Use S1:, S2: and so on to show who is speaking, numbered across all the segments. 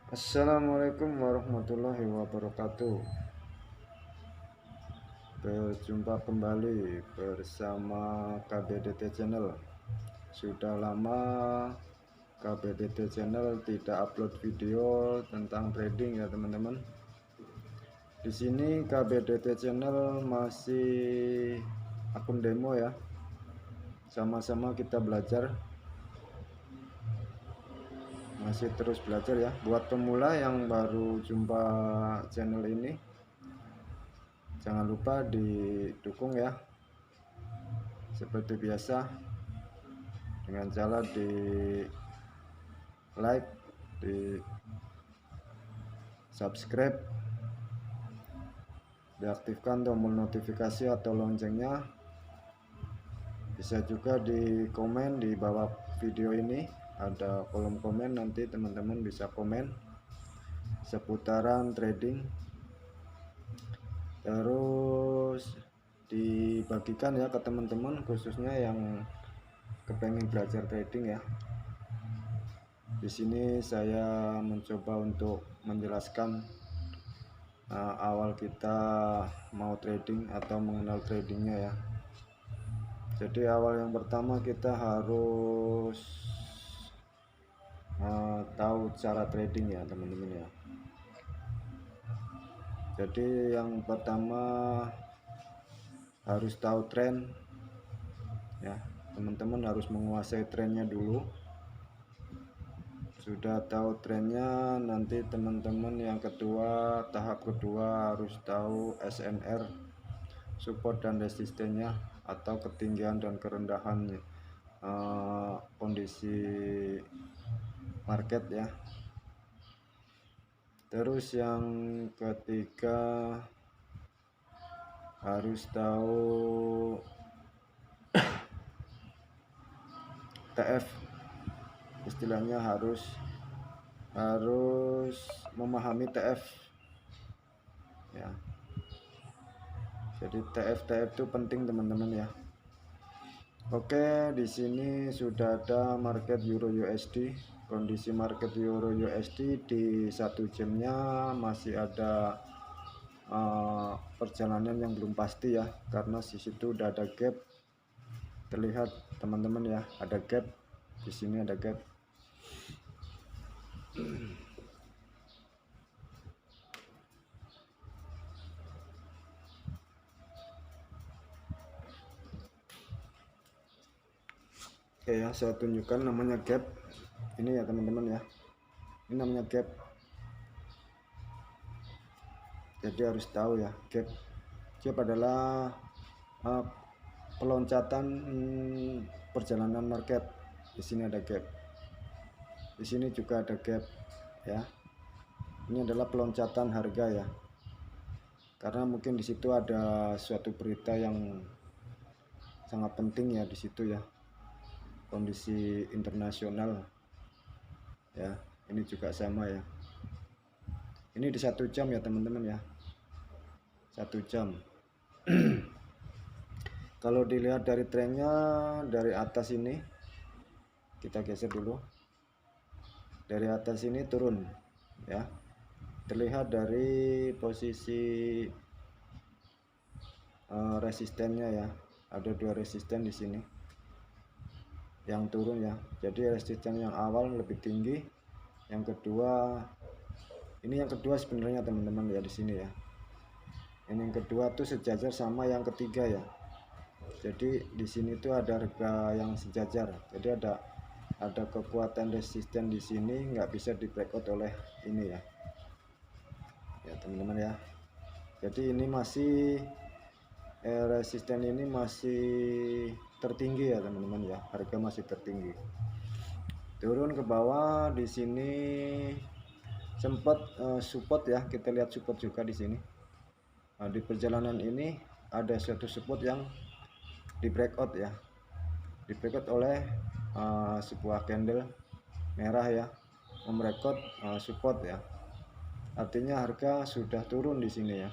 S1: Assalamualaikum warahmatullahi wabarakatuh. Berjumpa kembali bersama KBDT Channel. Sudah lama KBDT Channel tidak upload video tentang trading ya teman-teman. Di sini KBDT Channel masih akun demo ya. Sama-sama kita belajar. Masih terus belajar ya. Buat pemula yang baru jumpa channel ini, jangan lupa didukung ya, seperti biasa dengan cara di like, di subscribe, diaktifkan tombol notifikasi atau loncengnya. Bisa juga di komen di bawah video ini, ada kolom komen, nanti teman-teman bisa komen seputaran trading. Terus dibagikan ya ke teman-teman, khususnya yang kepengen belajar trading ya. Di sini saya mencoba untuk menjelaskan awal kita mau trading atau mengenal tradingnya ya. Jadi awal yang pertama kita harus tahu cara trading ya teman-teman ya. Jadi yang pertama harus tahu tren ya, teman-teman harus menguasai trennya dulu. Sudah tahu trennya, nanti teman-teman yang kedua, tahap kedua harus tahu SNR, support dan resistennya, atau ketinggian dan kerendahan kondisi market ya. Terus yang ketiga harus tahu TF, istilahnya harus memahami TF ya. Jadi TF itu penting teman-teman ya. Oke, di sini sudah ada market Euro USD. Kondisi market Euro USD di 1 jamnya masih ada perjalanan yang belum pasti ya, karena di situ udah ada gap. Terlihat teman-teman ya, ada gap. Di sini ada gap. Oke ya, saya tunjukkan namanya gap. Ini ya teman-teman ya. Ini namanya gap. Jadi harus tahu ya, gap. Gap adalah peloncatan perjalanan market. Di sini ada gap. Di sini juga ada gap ya. Ini adalah peloncatan harga ya. Karena mungkin di situ ada suatu berita yang sangat penting ya di situ ya. Kondisi internasional ya. Ini juga sama ya. Ini di 1 jam ya teman-teman ya. 1 jam. Kalau dilihat dari trennya dari atas ini, kita geser dulu. Dari atas ini turun ya. Terlihat dari posisi resistennya ya. Ada 2 resisten di sini yang turun ya. Jadi resisten yang awal lebih tinggi, yang kedua ini yang kedua sebenarnya teman-teman ya di sini ya. Ini yang kedua tuh sejajar sama yang ketiga ya. Jadi di sini tuh ada harga yang sejajar. Jadi ada kekuatan resisten di sini, nggak bisa di breakout oleh ini ya. Ya teman-teman ya. Jadi ini masih resisten ini masih tertinggi ya teman-teman ya, harga masih tertinggi. Turun ke bawah di sini sempat support ya, kita lihat support juga di sini. Nah, di perjalanan ini ada suatu support yang di breakout ya, di breakout oleh sebuah candle merah ya, membreakout support ya. Artinya harga sudah turun di sini ya.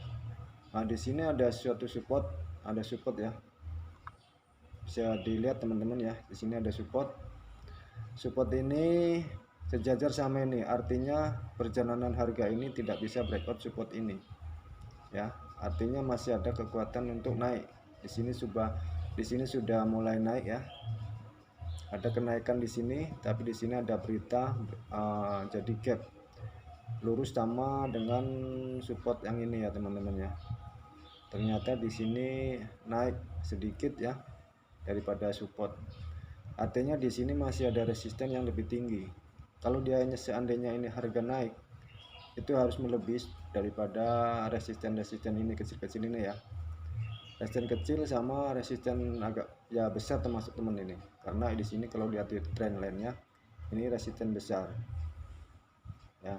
S1: Nah, di sini ada suatu support, ada support ya. Bisa dilihat teman-teman ya, di sini ada support. Support ini sejajar sama ini, artinya perjalanan harga ini tidak bisa breakout support ini ya, artinya masih ada kekuatan untuk naik. Di sini sudah mulai naik ya, ada kenaikan di sini, tapi di sini ada berita jadi gap lurus sama dengan support yang ini ya teman-teman ya. Ternyata di sini naik sedikit ya daripada support. Artinya di sini masih ada resisten yang lebih tinggi. Kalau dia hanya seandainya ini harga naik, itu harus melebihi daripada resisten-resisten ini kecil-kecil ini ya. Resisten kecil sama resisten agak ya besar termasuk teman ini. Karena di sini kalau lihat di trend line-nya, ini resisten besar. Ya.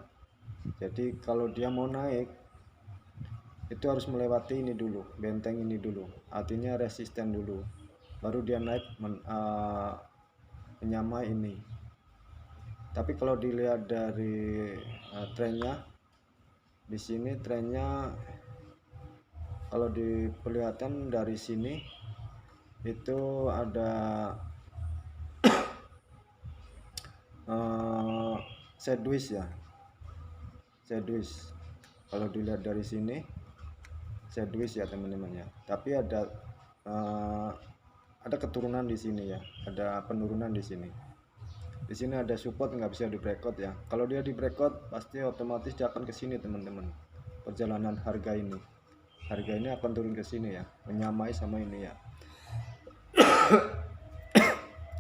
S1: Jadi kalau dia mau naik itu harus melewati ini dulu, benteng ini dulu, artinya resisten dulu, baru dia naik menyamai ini. Tapi kalau dilihat dari trennya, di sini trennya kalau diperlihatkan dari sini itu ada sideways ya, sideways. Kalau dilihat dari sini sideways ya teman-teman ya, tapi ada keturunan di sini ya, ada penurunan di sini. Di sini ada support, nggak bisa di breakout ya. Kalau dia di breakout pasti otomatis dia akan ke sini teman-teman. Perjalanan harga ini akan turun ke sini ya, menyamai sama ini ya.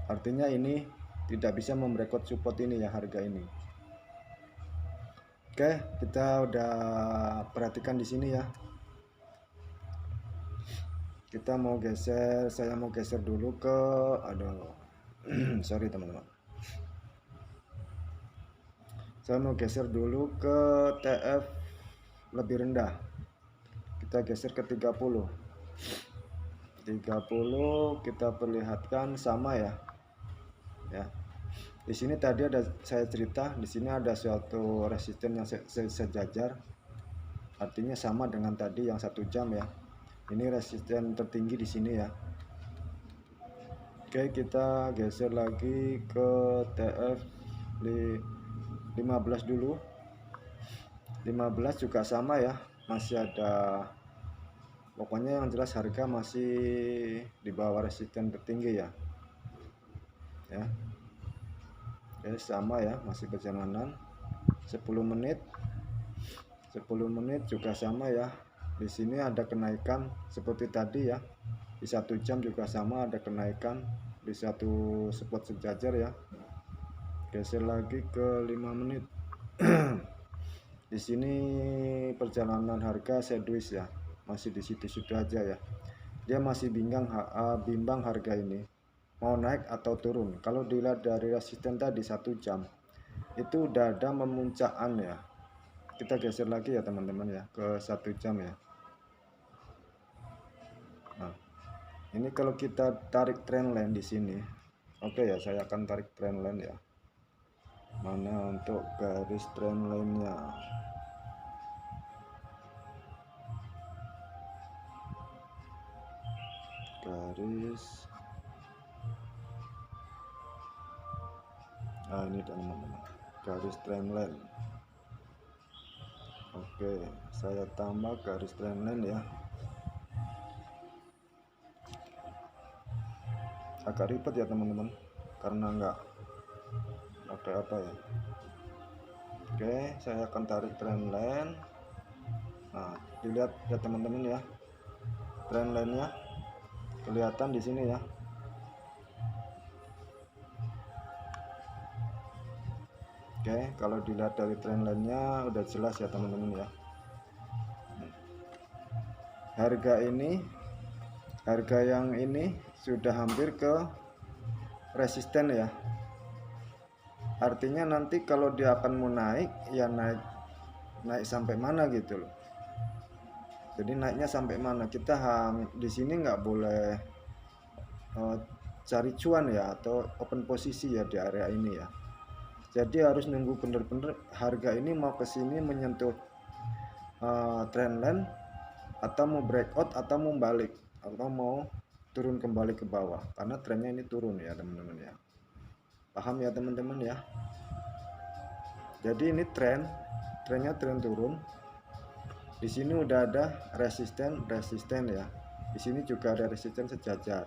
S1: Artinya ini tidak bisa membreakout support ini ya, harga ini. Oke, kita udah perhatikan di sini ya. Kita mau geser, saya mau geser dulu ke sorry teman-teman, saya mau geser dulu ke TF lebih rendah. Kita geser ke 30, kita perlihatkan sama ya. Di sini tadi ada saya cerita, di sini ada suatu resisten yang sejajar, artinya sama dengan tadi yang 1 jam ya. Ini resisten tertinggi di sini ya. Oke, kita geser lagi ke TF 15 dulu. 15 juga sama ya, masih ada, pokoknya yang jelas harga masih di bawah resisten tertinggi ya. Oke, sama ya, masih perjalanan 10 menit juga sama ya. Di sini ada kenaikan seperti tadi ya, di 1 jam juga sama ada kenaikan di satu support sejajar ya. Geser lagi ke 5 menit. Di sini perjalanan harga sideways ya, masih di situ-situ aja ya. Dia masih bimbang harga ini mau naik atau turun. Kalau dilihat dari resisten tadi 1 jam itu udah ada memuncakan ya. Kita geser lagi ya teman-teman ya ke 1 jam ya. Nah, ini kalau kita tarik trendline di sini, oke ya, saya akan tarik trendline ya. Mana untuk garis trendline-nya? Garis. Nah, ini teman-teman, garis trendline. Oke, saya tambah garis trendline ya. Agak ribet ya teman-teman, karena nggak ada apa ya. Oke, saya akan tarik trendline. Nah, dilihat ya teman-teman ya, trendline-nya kelihatan di sini ya. Oke, kalau dilihat dari trendline-nya udah jelas ya teman-teman ya. Harga yang ini sudah hampir ke resisten ya. Artinya nanti kalau dia akan mau naik ya naik sampai mana gitu loh. Jadi naiknya sampai mana, kita di sini nggak boleh cari cuan ya atau open posisi ya di area ini ya. Jadi harus nunggu bener-bener harga ini mau ke sini menyentuh trendline, atau mau breakout, atau mau balik, atau mau turun kembali ke bawah, karena trennya ini turun ya teman-teman ya. Paham ya teman-teman ya. Jadi ini trennya tren turun. Di sini udah ada resisten ya. Di sini juga ada resisten sejajar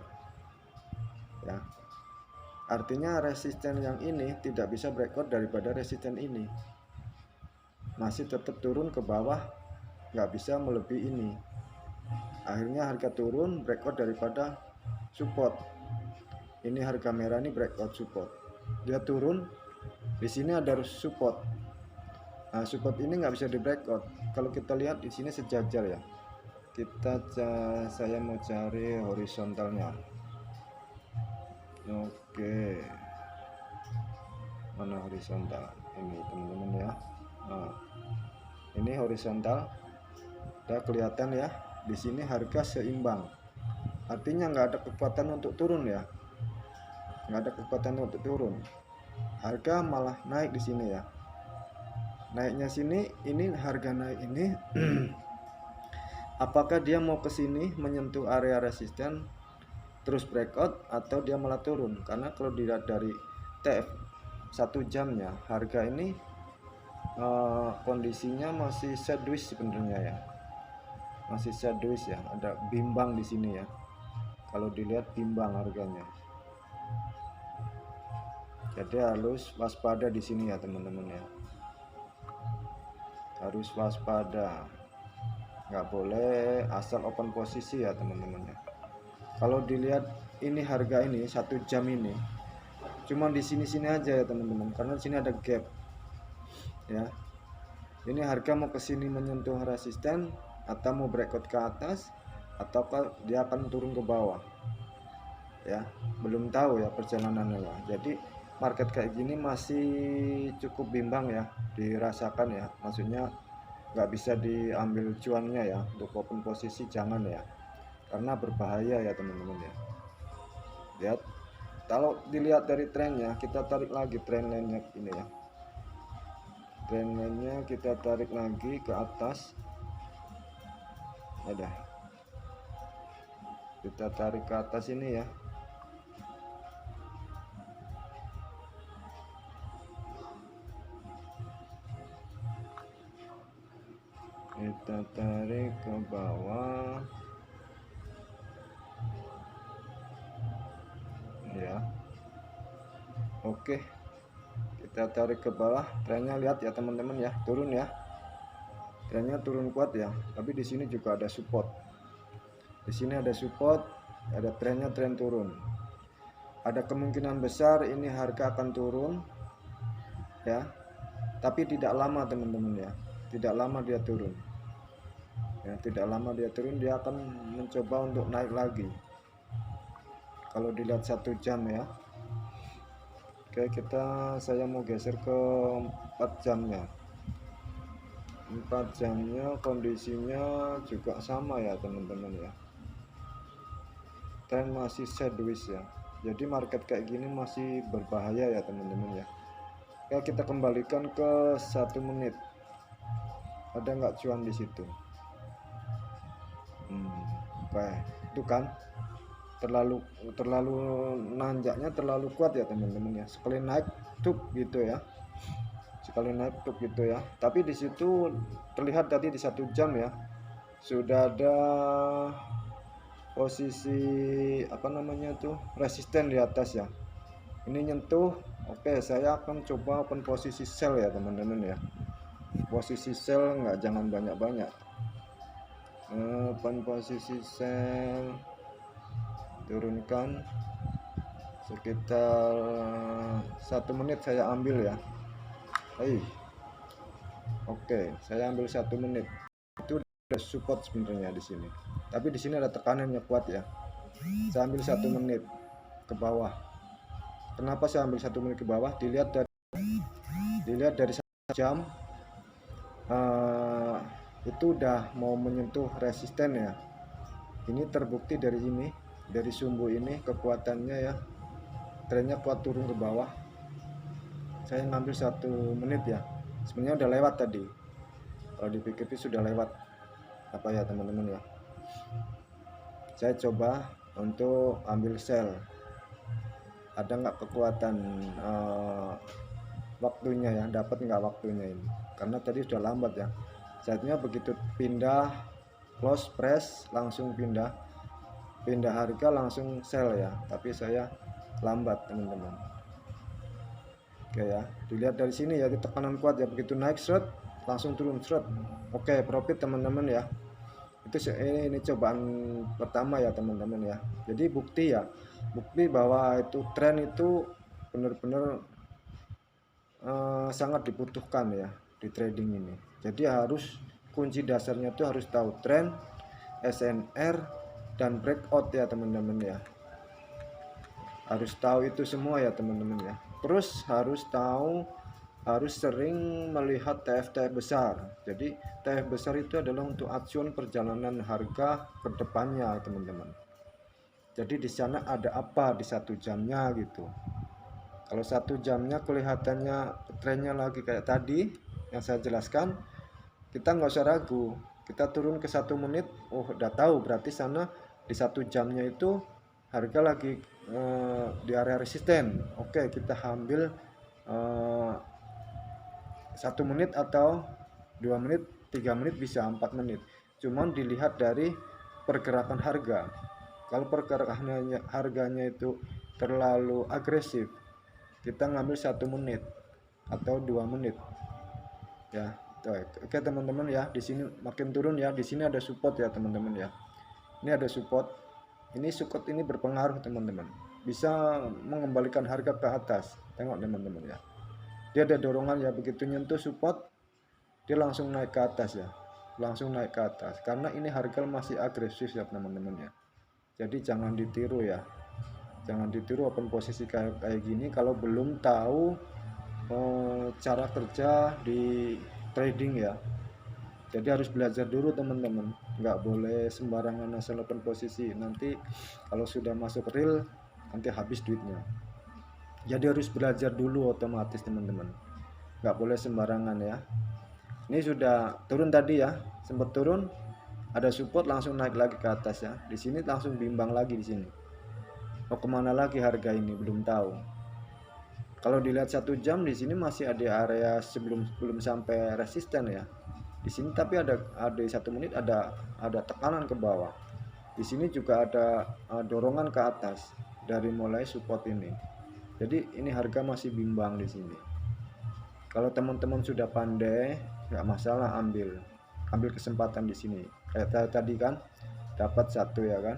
S1: ya. Artinya resisten yang ini tidak bisa breakout daripada resisten ini, masih tetap turun ke bawah, nggak bisa melebihi ini. Akhirnya harga turun, breakout daripada support. Ini harga merah ini breakout support, dia turun. Di sini ada support. Nah, support ini nggak bisa di breakout. Kalau kita lihat di sini sejajar ya. Saya mau cari horizontalnya. Oke, mana horizontal ini teman-teman ya. Nah, ini horizontal, udah kelihatan ya. Di sini harga seimbang, artinya nggak ada kekuatan untuk turun ya, nggak ada kekuatan untuk turun. Harga malah naik di sini ya. Naiknya sini, ini harga naik ini apakah dia mau ke sini menyentuh area resisten terus breakout, atau dia malah turun? Karena kalau dilihat dari TF 1 jamnya, harga ini kondisinya masih sideways sebenarnya ya, masih sideways ya, ada bimbang di sini ya. Kalau dilihat bimbang harganya, jadi harus waspada di sini ya teman-teman ya, harus waspada, nggak boleh asal open posisi ya teman-teman ya. Kalau dilihat ini harga ini 1 jam ini cuma di sini-sini aja ya teman-teman, karena di sini ada gap ya. Ini harga mau ke sini menyentuh resisten, atau mau breakout ke atas, ataukah dia akan turun ke bawah ya, belum tahu ya perjalanannya ya. Jadi market kayak gini masih cukup bimbang ya, dirasakan ya, maksudnya nggak bisa diambil cuannya ya. Untuk open posisi jangan ya, karena berbahaya ya teman-teman ya. Lihat, kalau dilihat dari trennya, kita tarik lagi trend line-nya ini ya, trend line-nya kita tarik lagi ke atas, ada, kita tarik ke atas ini ya. Kita tarik ke bawah ya. Oke, kita tarik ke bawah, trennya lihat ya teman-teman ya, turun ya, trennya turun kuat ya. Tapi di sini juga ada support, di sini ada support, ada trennya tren turun. Ada kemungkinan besar ini harga akan turun ya, tapi tidak lama teman-teman ya, tidak lama dia turun ya, tidak lama dia turun, dia akan mencoba untuk naik lagi. Kalau dilihat 1 jam ya. Oke, saya mau geser ke 4 jamnya. 4 jamnya kondisinya juga sama ya teman-teman ya, tren masih sideways ya. Jadi market kayak gini masih berbahaya ya teman-teman ya. Oke, kita kembalikan ke 1 menit. Ada nggak cuan di situ? Oke, itu kan terlalu nanjaknya terlalu kuat ya teman-teman ya. Sekali naik tuh gitu ya, sekali naik tuh gitu ya. Tapi di situ terlihat tadi di 1 jam ya, sudah ada posisi apa namanya tuh, resisten di atas ya. Ini nyentuh. Oke, saya akan coba open posisi sell ya teman-teman ya. Posisi sell, nggak, jangan banyak-banyak. Open posisi sell, turunkan sekitar 1 menit, saya ambil ya. Oke, saya ambil 1 menit. Itu ada support sebenarnya di sini, tapi di sini ada tekanannya kuat ya. Saya ambil 1 menit ke bawah. Kenapa saya ambil 1 menit ke bawah? Dilihat dari 1 jam itu udah mau menyentuh resisten ya. Ini terbukti dari ini, dari sumbu ini kekuatannya ya, trennya kuat turun ke bawah. Saya ngambil 1 menit ya, sebenarnya udah lewat tadi, kalau dipikir sudah lewat apa ya teman-teman ya. Saya coba untuk ambil sell, ada nggak kekuatan waktunya ya, dapat nggak waktunya ini, karena tadi sudah lambat ya. Saatnya begitu pindah close press langsung pindah harga langsung sell ya, tapi saya lambat teman-teman. Oke ya, dilihat dari sini ya, di tekanan kuat ya, begitu naik short langsung turun short. Oke, profit teman-teman ya. Itu ini cobaan pertama ya teman-teman ya. Jadi bukti bahwa itu tren itu benar-benar sangat dibutuhkan ya di trading ini. Jadi harus kunci dasarnya itu harus tahu tren, SNR, dan breakout ya teman-teman ya. Harus tahu itu semua ya teman-teman ya. Terus harus sering melihat TF-TF besar. Jadi TF besar itu adalah untuk acuan perjalanan harga ke depannya teman-teman. Jadi di sana ada apa di 1 jamnya gitu. Kalau 1 jamnya kelihatannya trennya lagi kayak tadi yang saya jelaskan, kita nggak usah ragu, kita turun ke 1 menit, udah tahu berarti sana di 1 jamnya itu harga lagi di area resisten. Oke, kita ambil 1 menit atau 2 menit, 3 menit, bisa 4 menit. Cuman dilihat dari pergerakan harga. Kalau pergerakan harganya itu terlalu agresif, kita ngambil 1 menit atau 2 menit ya. Oke teman-teman ya, di sini makin turun ya, di sini ada support ya teman-teman ya. Ini ada support. Ini support ini berpengaruh teman-teman, bisa mengembalikan harga ke atas. Tengok teman-teman ya, dia ada dorongan ya, begitu nyentuh support dia langsung naik ke atas ya, langsung naik ke atas, karena ini harga masih agresif ya teman-teman ya. Jadi jangan ditiru ya, jangan ditiru open posisi kayak gini kalau belum tahu cara kerja di trading ya. Jadi harus belajar dulu teman-teman, nggak boleh sembarangan asal open posisi, nanti kalau sudah masuk real nanti habis duitnya. Jadi harus belajar dulu otomatis teman-teman, nggak boleh sembarangan ya. Ini sudah turun tadi ya, sempat turun, ada support langsung naik lagi ke atas ya. Di sini langsung bimbang lagi di sini. Mau kemana lagi harga ini belum tahu. Kalau dilihat 1 jam di sini masih ada area belum sampai resisten ya. Di sini tapi ada 1 menit ada tekanan ke bawah. Di sini juga ada dorongan ke atas dari mulai support ini. Jadi ini harga masih bimbang di sini. Kalau teman-teman sudah pandai, nggak masalah, ambil kesempatan di sini. Kayak tadi kan dapat 1 ya kan.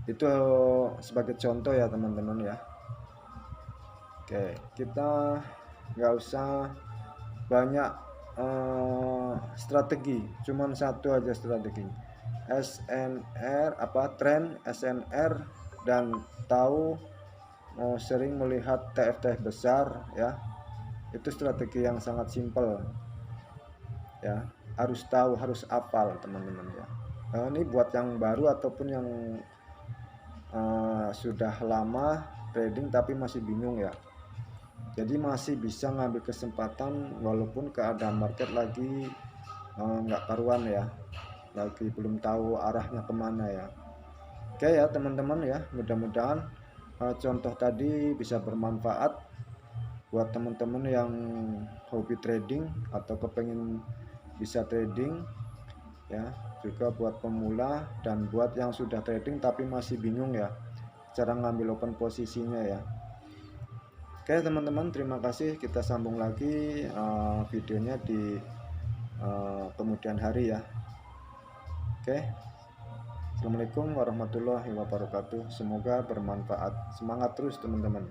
S1: Itu sebagai contoh ya teman-teman ya. Oke, kita nggak usah banyak strategi, cuman 1 aja strategi. SNR tren SNR, dan tahu sering melihat TF-TF besar ya. Itu strategi yang sangat simpel ya, harus tahu, harus hafal teman-teman ya. Ini buat yang baru ataupun yang sudah lama trading tapi masih bingung ya. Jadi masih bisa ngambil kesempatan walaupun keadaan market lagi nggak karuan ya, lagi belum tahu arahnya kemana ya. Oke ya teman-teman ya, mudah-mudahan contoh tadi bisa bermanfaat buat teman-teman yang hobi trading atau kepengen bisa trading ya, juga buat pemula dan buat yang sudah trading tapi masih bingung ya cara ngambil open posisinya ya. Oke teman-teman, terima kasih. Kita sambung lagi videonya di kemudian hari ya. Oke, assalamualaikum warahmatullahi wabarakatuh. Semoga bermanfaat. Semangat terus teman-teman.